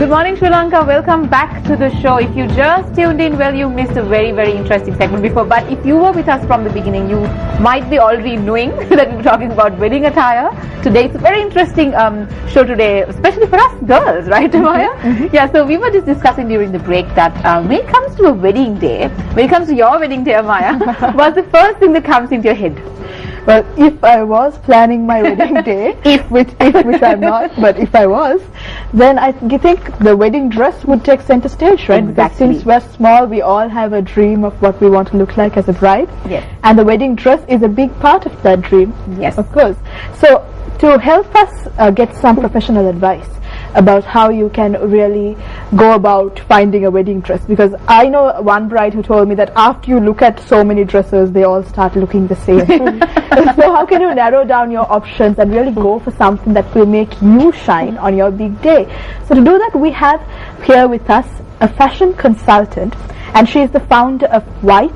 Good morning, Sri Lanka. Welcome back to the show. If you just tuned in, well, you missed a very, very interesting segment before. But if you were with us from the beginning, you might be already knowing that we were talking about wedding attire. Today, it's a very interesting show today, especially for us girls, right, Maya? Yeah, so we were just discussing during the break that when it comes to a wedding day, when it comes to your wedding day, Maya, what's the first thing that comes into your head? Well, if I was planning my wedding day, which I'm not, but if I was, then I think the wedding dress would take center stage, right? Exactly. Because since we're small, we all have a dream of what we want to look like as a bride. Yes. And the wedding dress is a big part of that dream. Yes. Of course. So, to help us get some professional advice about how you can really go about finding a wedding dress, because I know one bride who told me that after you look at so many dresses, they all start looking the same. So how can you narrow down your options and really go for something that will make you shine on your big day? So to do that, we have here with us a fashion consultant, and she is the founder of White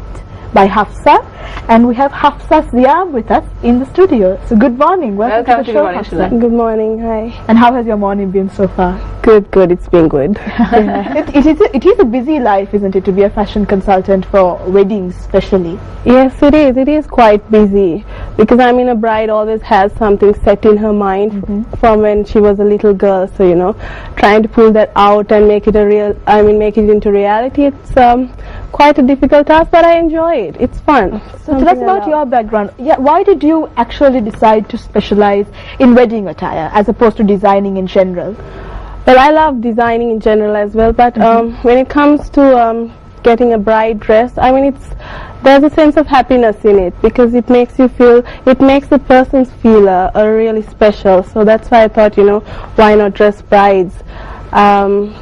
by Hafsa, and we have Hafsa Ziab with us in the studio. So good morning, welcome to the show, Hafsa. Good morning, hi. And how has your morning been so far? Good, it's been good. It is a busy life, isn't it, to be a fashion consultant for weddings especially? Yes, it is quite busy, because I mean, a bride always has something set in her mind from when she was a little girl, so you know, trying to pull that out and make it into reality, it's quite a difficult task, but I enjoy it. It's fun. So tell us about your background. Yeah, why did you actually decide to specialize in wedding attire as opposed to designing in general? Well, I love designing in general as well, but when it comes to getting a bride dress, I mean, there's a sense of happiness in it, because it makes the person feel really special. So that's why I thought, you know, why not dress brides?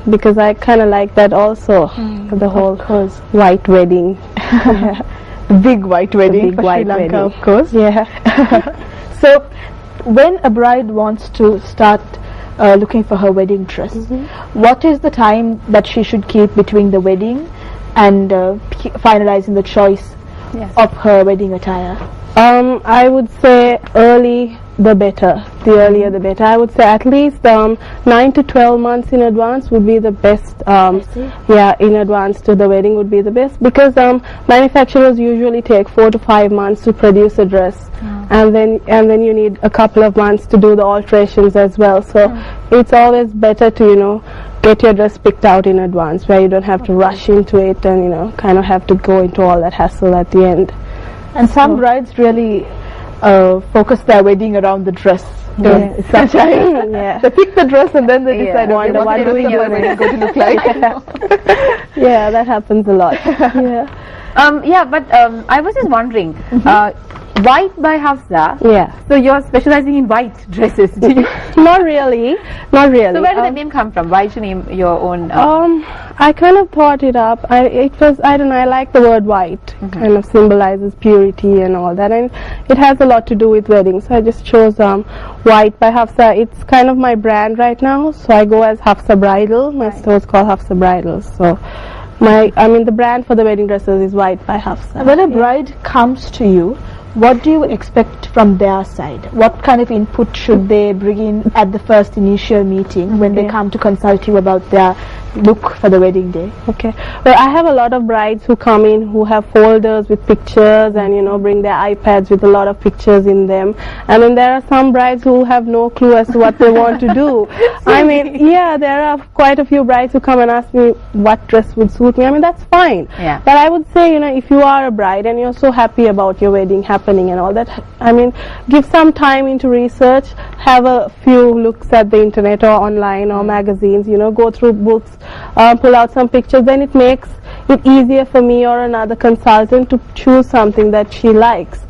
Because I kind of like that also, the whole white wedding. The big white wedding for Sri Lanka, of course. Yeah. So when a bride wants to start looking for her wedding dress, what is the time that she should keep between the wedding and finalizing the choice of her wedding attire? I would say early the better. The earlier the better. I would say at least 9 to 12 months in advance would be the best. Yeah, in advance to the wedding would be the best, because manufacturers usually take 4 to 5 months to produce a dress, and then you need a couple of months to do the alterations as well. So it's always better to, you know, get your dress picked out in advance, where you don't have to rush into it and, you know, kind of have to go into all that hassle at the end. And some brides really focus their wedding around the dress. Yeah. Sometimes they pick the dress and then they decide what the wedding is going to look like. Yeah, that happens a lot. But I was just wondering, White by Hafsa. Yeah. So you're specializing in white dresses, do you? Not really. So where did the name come from? Why did you name your own? I kind of thought it up. I don't know, I like the word white. Kind of symbolizes purity and all that, and it has a lot to do with weddings. So I just chose White by Hafsa. It's kind of my brand right now. So I go as Hafsa Bridal. My store is called Hafsa Bridal. So the brand for the wedding dresses is White by Hafsa. When a bride comes to you, what do you expect from their side? What kind of input should they bring in at the first initial meeting when they come to consult you about their look for the wedding day? Okay. Well, I have a lot of brides who come in who have folders with pictures and, you know, bring their iPads with a lot of pictures in them. And then there are some brides who have no clue as to what they want to do. I mean, yeah, there are quite a few brides who come and ask me what dress would suit me. I mean, that's fine. Yeah. But I would say, you know, if you are a bride and you're so happy about your wedding happening and all that, I mean, give some time into research, have a few looks at the internet or online or magazines, you know, go through books, pull out some pictures. Then it makes it easier for me or another consultant to choose something that she likes.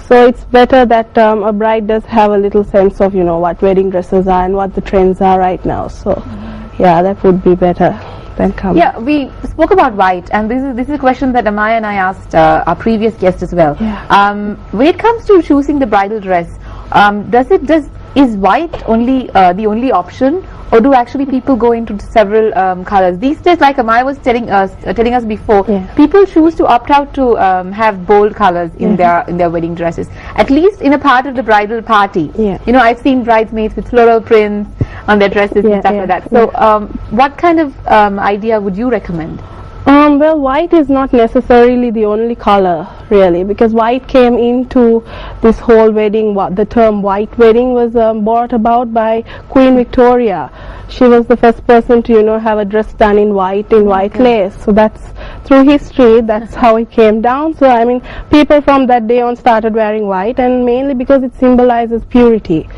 So it's better that a bride does have a little sense of, you know, what wedding dresses are and what the trends are right now. So yeah, that would be better. Yeah, we spoke about white, and this is a question that Amaya and I asked our previous guest as well. Yeah. When it comes to choosing the bridal dress, is white only the only option, or do actually people go into several colors? These days, like Amaya was telling us before, people choose to opt out to have bold colors in their wedding dresses, at least in a part of the bridal party. Yeah. You know, I've seen bridesmaids with floral prints, on their dresses and stuff like that. So what kind of idea would you recommend? Well, white is not necessarily the only color, really, because white came into this whole wedding. The term white wedding was brought about by Queen Victoria. She was the first person to, you know, have a dress done in white lace. So that's through history, that's how it came down. So, I mean, people from that day on started wearing white, and mainly because it symbolizes purity.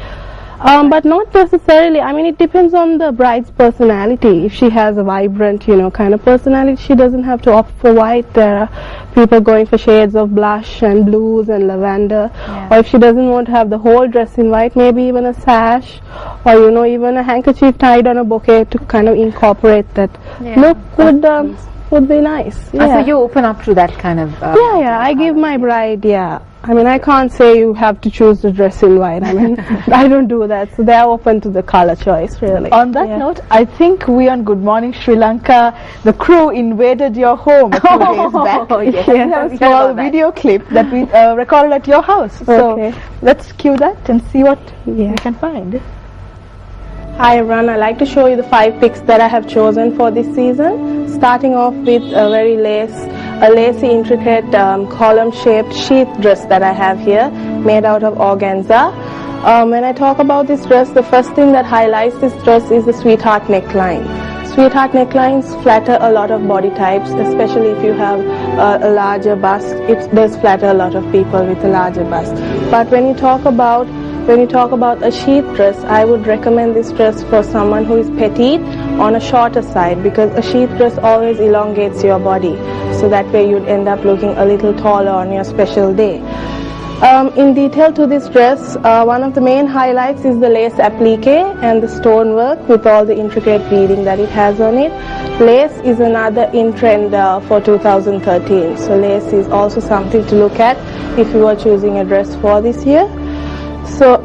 But not necessarily. I mean, it depends on the bride's personality. If she has a vibrant, you know, kind of personality, she doesn't have to opt for white. There are people going for shades of blush and blues and lavender. Or if she doesn't want to have the whole dress in white, maybe even a sash, or, you know, even a handkerchief tied on a bouquet to kind of incorporate that look would be nice. So you open up to that kind of I give my bride I mean, I can't say you have to choose the dress in white. I mean, I don't do that. So they are open to the color choice, really. On that note, I think we on Good Morning Sri Lanka, the crew invaded your home a few days back. We have a small video clip that we recorded at your house. So let's cue that and see what we can find. Hi everyone, I'd like to show you the 5 picks that I have chosen for this season. Starting off with a very lacy, intricate column-shaped sheath dress that I have here, made out of organza. When I talk about this dress, the first thing that highlights this dress is the sweetheart neckline. Sweetheart necklines flatter a lot of body types, especially if you have a larger bust. It does flatter a lot of people with a larger bust. But when you talk about a sheath dress, I would recommend this dress for someone who is petite on a shorter side, because a sheath dress always elongates your body, so that way you'd end up looking a little taller on your special day. In detail to this dress, one of the main highlights is the lace applique and the stonework with all the intricate beading that it has on it. Lace is another in trend for 2013, so lace is also something to look at if you are choosing a dress for this year. So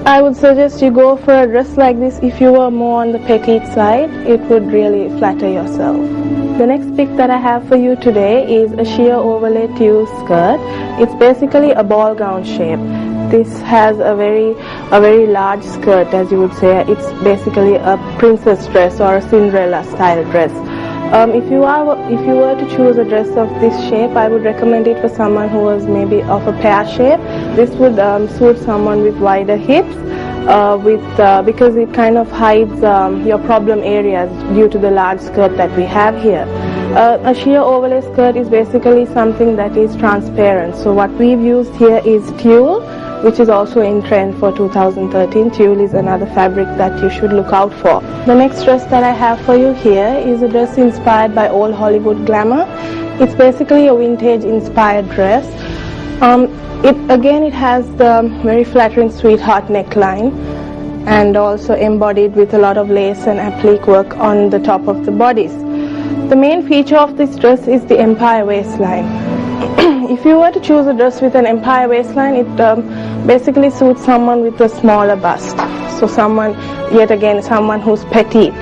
I would suggest you go for a dress like this if you are more on the petite side. It would really flatter yourself. The next pick that I have for you today is a sheer overlay tulle skirt. It's basically a ball gown shape. This has a very large skirt, as you would say. It's basically a princess dress or a Cinderella style dress. If you were to choose a dress of this shape, I would recommend it for someone who was maybe of a pear shape. This would suit someone with wider hips, because it kind of hides your problem areas due to the large skirt that we have here. A sheer overlay skirt is basically something that is transparent. So what we've used here is tulle, which is also in trend for 2013. Tulle is another fabric that you should look out for. The next dress that I have for you here is a dress inspired by old Hollywood glamour. It's basically a vintage inspired dress. It has the very flattering sweetheart neckline, and also embodied with a lot of lace and applique work on the top of the bodice. The main feature of this dress is the empire waistline. If you were to choose a dress with an empire waistline, it basically suits someone with a smaller bust. So someone who's petite.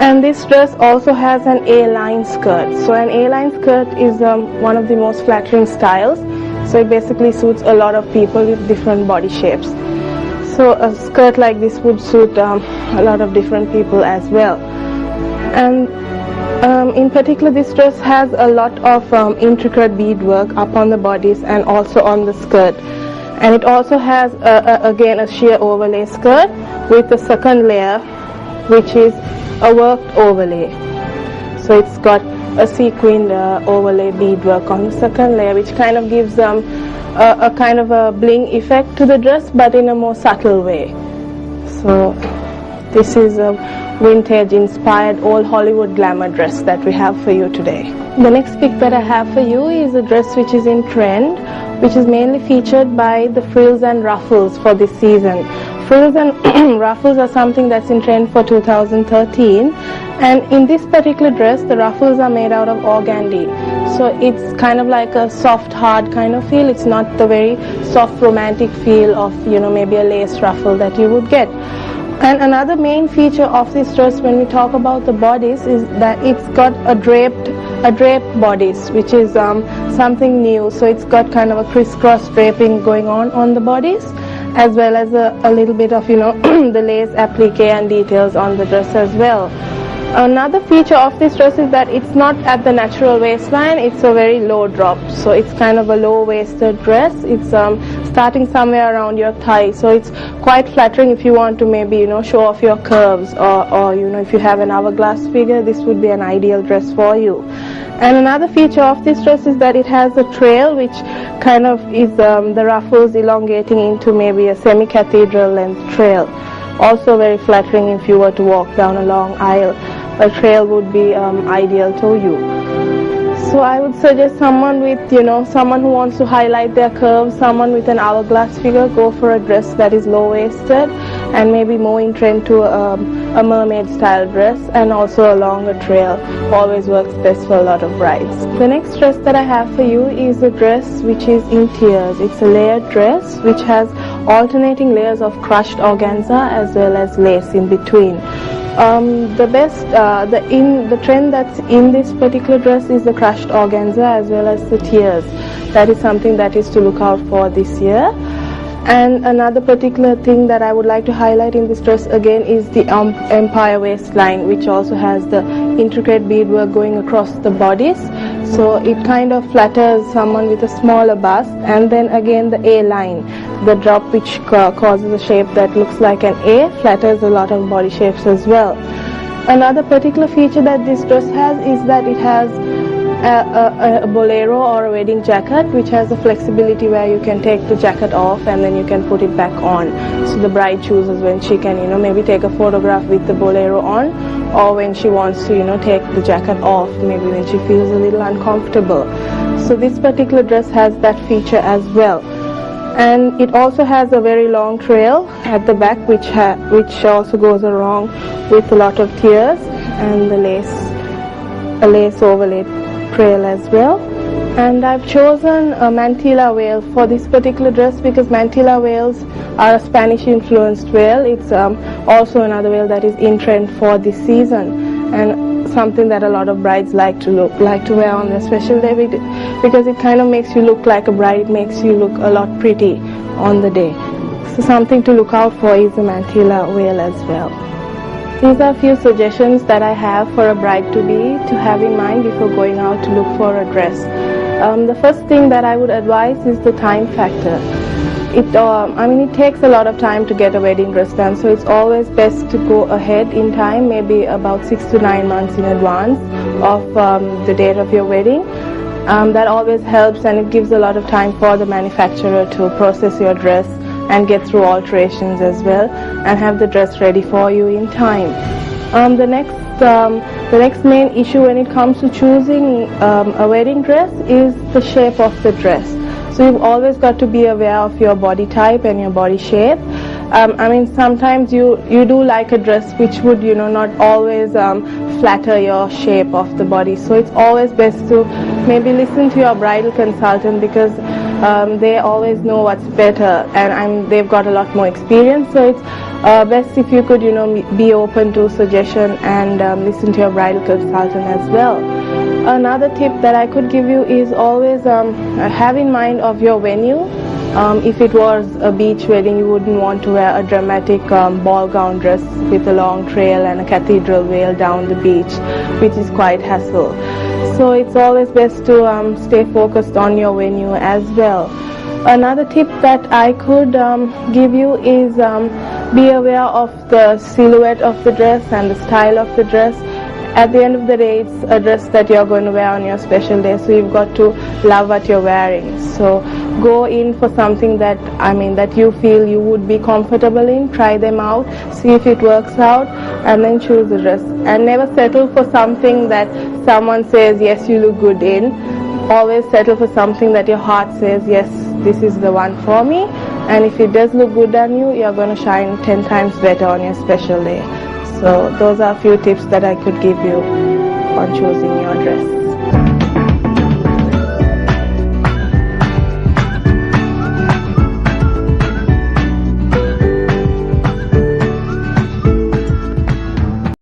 And this dress also has an A-line skirt. So an A-line skirt is one of the most flattering styles. So it basically suits a lot of people with different body shapes. So a skirt like this would suit a lot of different people as well. And in particular, this dress has a lot of intricate beadwork up on the bodice and also on the skirt. And it also has again a sheer overlay skirt with the second layer, which is a worked overlay. So it's got a sequined overlay beadwork on the second layer, which kind of gives a kind of a bling effect to the dress, but in a more subtle way. So this is a vintage inspired old Hollywood glamour dress that we have for you today. The next pick that I have for you is a dress which is in trend, which is mainly featured by the frills and ruffles for this season. Frills and ruffles are something that's in trend for 2013, and in this particular dress the ruffles are made out of organdy. So it's kind of like a soft, hard kind of feel. It's not the very soft romantic feel of, you know, maybe a lace ruffle that you would get. And another main feature of this dress when we talk about the bodice is that it's got a draped bodice, which is something new. So it's got kind of a crisscross draping going on the bodice, as well as a little bit of the lace applique and details on the dress as well. Another feature of this dress is that it's not at the natural waistline, it's a very low drop, so it's kind of a low-waisted dress. It's starting somewhere around your thigh, so it's quite flattering if you want to maybe show off your curves, or if you have an hourglass figure, this would be an ideal dress for you. And another feature of this dress is that it has a trail which kind of is the ruffles elongating into maybe a semi-cathedral length trail. Also very flattering if you were to walk down a long aisle. A trail would be ideal to you. So I would suggest someone with, someone who wants to highlight their curves, someone with an hourglass figure, go for a dress that is low-waisted and maybe more in trend to a mermaid style dress, and also a longer trail always works best for a lot of brides. The next dress that I have for you is a dress which is in tiers. It's a layered dress which has alternating layers of crushed organza as well as lace in between. The trend that's in this particular dress is the crushed organza as well as the tiers. That is something that is to look out for this year. And another particular thing that I would like to highlight in this dress again is the empire waistline, which also has the intricate beadwork going across the bodice. So it kind of flatters someone with a smaller bust. And then again the A line, the drop which causes a shape that looks like an A, flatters a lot of body shapes as well. Another particular feature that this dress has is that it has a bolero or a wedding jacket, which has a flexibility where you can take the jacket off and then you can put it back on. So the bride chooses when she can maybe take a photograph with the bolero on, or when she wants to take the jacket off, maybe when she feels a little uncomfortable. So this particular dress has that feature as well. And it also has a very long trail at the back, which also goes along with a lot of tiers and a lace overlaid trail as well. And I've chosen a mantilla veil for this particular dress because mantilla veils are a Spanish influenced veil. It's also another veil that is in trend for this season, and something that a lot of brides like to wear on their special day, because it kind of makes you look like a bride. It makes you look a lot pretty on the day. So something to look out for is a mantilla veil as well. These are a few suggestions that I have for a bride-to-be to have in mind before going out to look for a dress. The first thing that I would advise is the time factor. It takes a lot of time to get a wedding dress done, so it's always best to go ahead in time, maybe about 6 to 9 months in advance of the date of your wedding. That always helps, and it gives a lot of time for the manufacturer to process your dress and get through alterations as well and have the dress ready for you in time. The next main issue when it comes to choosing a wedding dress is the shape of the dress. So you've always got to be aware of your body type and your body shape. Sometimes you do like a dress which would not always flatter your shape of the body. So it's always best to maybe listen to your bridal consultant, because they always know what's better, and they've got a lot more experience. So it's best if you could be open to suggestion and listen to your bridal consultant as well. Another tip that I could give you is always have in mind of your venue. If it was a beach wedding, you wouldn't want to wear a dramatic ball gown dress with a long trail and a cathedral veil down the beach, which is quite hassle. So it's always best to stay focused on your venue as well. Another tip that I could give you is be aware of the silhouette of the dress and the style of the dress. At the end of the day, it's a dress that you're going to wear on your special day, so you've got to love what you're wearing. So go in for something that you feel you would be comfortable in. Try them out, see if it works out, and then choose a dress. And never settle for something that someone says, yes, you look good in. Always settle for something that your heart says, yes, this is the one for me. And if it does look good on you, you're going to shine 10 times better on your special day. So those are a few tips that I could give you on choosing your dress.